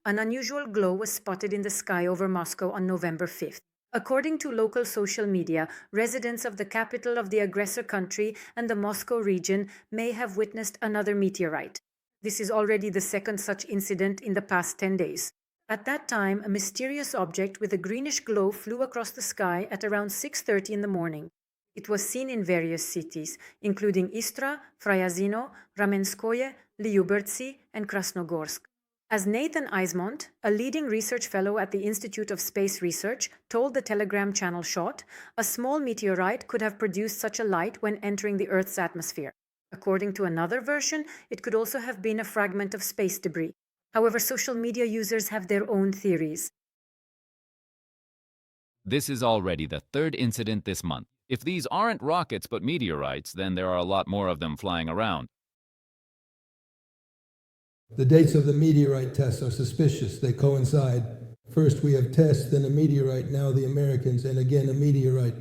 An unusual glow was spotted in the sky over Moscow on November 5th. According to local social media, residents of the capital of the aggressor country and the Moscow region may have witnessed another meteorite. This is already the second such incident in the past 10 days. At that time, a mysterious object with a greenish glow flew across the sky at around 6:30 in the morning. It was seen in various cities, including Istra, Fryazino, Ramenskoye, Lyubertsy, and Krasnogorsk. As Nathan Eismont, a leading research fellow at the Institute of Space Research, told the Telegram channel SHOT, a small meteorite could have produced such a light when entering the Earth's atmosphere. According to another version, it could also have been a fragment of space debris. However, social media users have their own theories. This is already the third incident this month. If these aren't rockets but meteorites, then there are a lot more of them flying around. The dates of the meteorite tests are suspicious. They coincide. First we have tests, then a meteorite, now the Americans, and again a meteorite.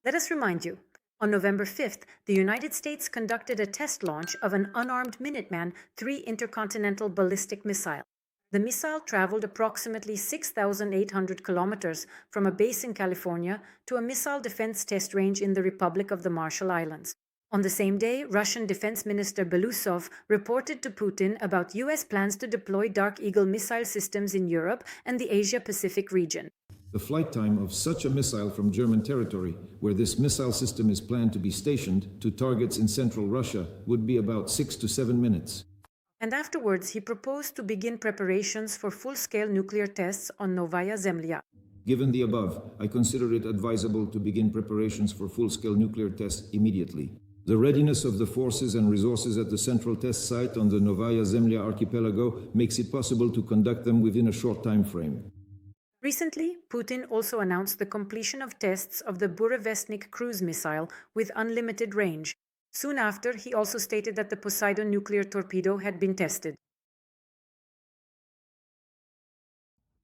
Let us remind you, on November 5th, the United States conducted a test launch of an unarmed Minuteman III intercontinental ballistic missile. The missile traveled approximately 6,800 kilometers from a base in California to a missile defense test range in the Republic of the Marshall Islands. On the same day, Russian Defense Minister Belousov reported to Putin about U.S. plans to deploy Dark Eagle missile systems in Europe and the Asia-Pacific region. The flight time of such a missile from German territory, where this missile system is planned to be stationed, to targets in central Russia would be about 6 to 7 minutes. And afterwards, he proposed to begin preparations for full-scale nuclear tests on Novaya Zemlya. Given the above, I consider it advisable to begin preparations for full-scale nuclear tests immediately. The readiness of the forces and resources at the central test site on the Novaya Zemlya archipelago makes it possible to conduct them within a short time frame. Recently, Putin also announced the completion of tests of the Burevestnik cruise missile with unlimited range. Soon after, he also stated that the Poseidon nuclear torpedo had been tested.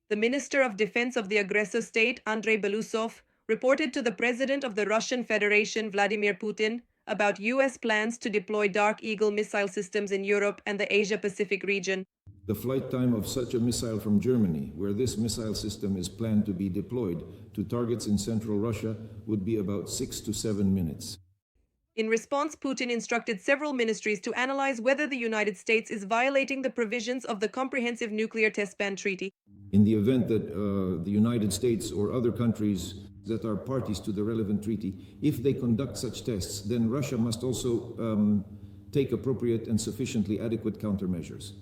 The Minister of Defense of the aggressor state, Andrei Belousov, reported to the President of the Russian Federation, Vladimir Putin, about U.S. plans to deploy Dark Eagle missile systems in Europe and the Asia-Pacific region. The flight time of such a missile from Germany, where this missile system is planned to be deployed to targets in central Russia, would be about 6 to 7 minutes. In response, Putin instructed several ministries to analyze whether the United States is violating the provisions of the Comprehensive Nuclear Test Ban Treaty. In the event that the United States or other countries that are parties to the relevant treaty, if they conduct such tests, then Russia must also take appropriate and sufficiently adequate countermeasures.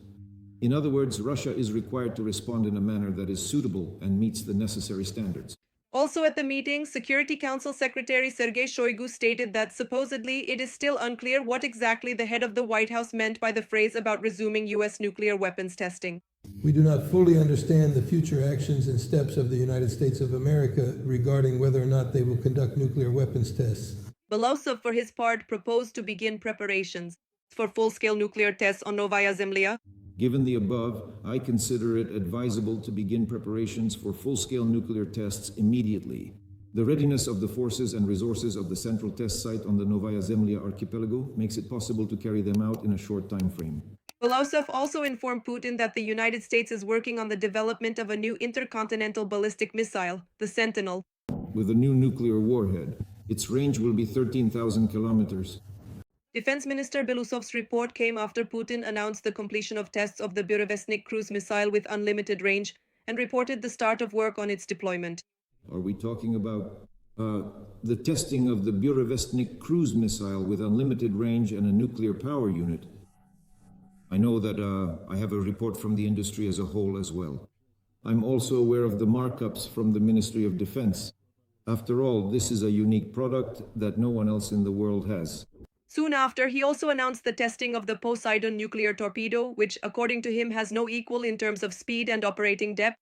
In other words, Russia is required to respond in a manner that is suitable and meets the necessary standards. Also at the meeting, Security Council Secretary Sergei Shoigu stated that supposedly it is still unclear what exactly the head of the White House meant by the phrase about resuming U.S. nuclear weapons testing. We do not fully understand the future actions and steps of the United States of America regarding whether or not they will conduct nuclear weapons tests. Belousov, for his part, proposed to begin preparations for full-scale nuclear tests on Novaya Zemlya. Given the above, I consider it advisable to begin preparations for full-scale nuclear tests immediately. The readiness of the forces and resources of the central test site on the Novaya Zemlya archipelago makes it possible to carry them out in a short time frame. Belousov also informed Putin that the United States is working on the development of a new intercontinental ballistic missile, the Sentinel. With a new nuclear warhead, its range will be 13,000 kilometers. Defense Minister Belousov's report came after Putin announced the completion of tests of the Burevestnik cruise missile with unlimited range and reported the start of work on its deployment. Are we talking about the testing of the Burevestnik cruise missile with unlimited range and a nuclear power unit? I know that I have a report from the industry as a whole as well. I'm also aware of the markups from the Ministry of Defense. After all, this is a unique product that no one else in the world has. Soon after, he also announced the testing of the Poseidon nuclear torpedo, which, according to him, has no equal in terms of speed and operating depth.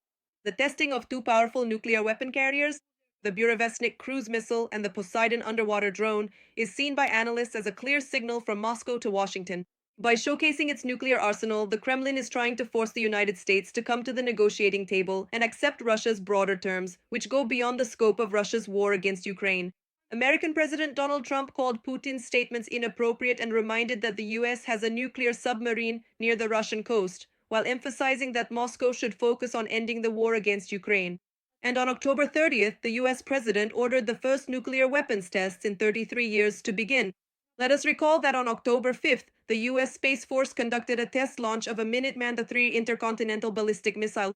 The testing of two powerful nuclear weapon carriers, the Burevestnik cruise missile and the Poseidon underwater drone, is seen by analysts as a clear signal from Moscow to Washington. By showcasing its nuclear arsenal, the Kremlin is trying to force the United States to come to the negotiating table and accept Russia's broader terms, which go beyond the scope of Russia's war against Ukraine. American President Donald Trump called Putin's statements inappropriate and reminded that the U.S. has a nuclear submarine near the Russian coast, while emphasizing that Moscow should focus on ending the war against Ukraine. And on October 30th, the US president ordered the first nuclear weapons tests in 33 years to begin. Let us recall that on October 5th, the US Space Force conducted a test launch of a Minuteman III intercontinental ballistic missile,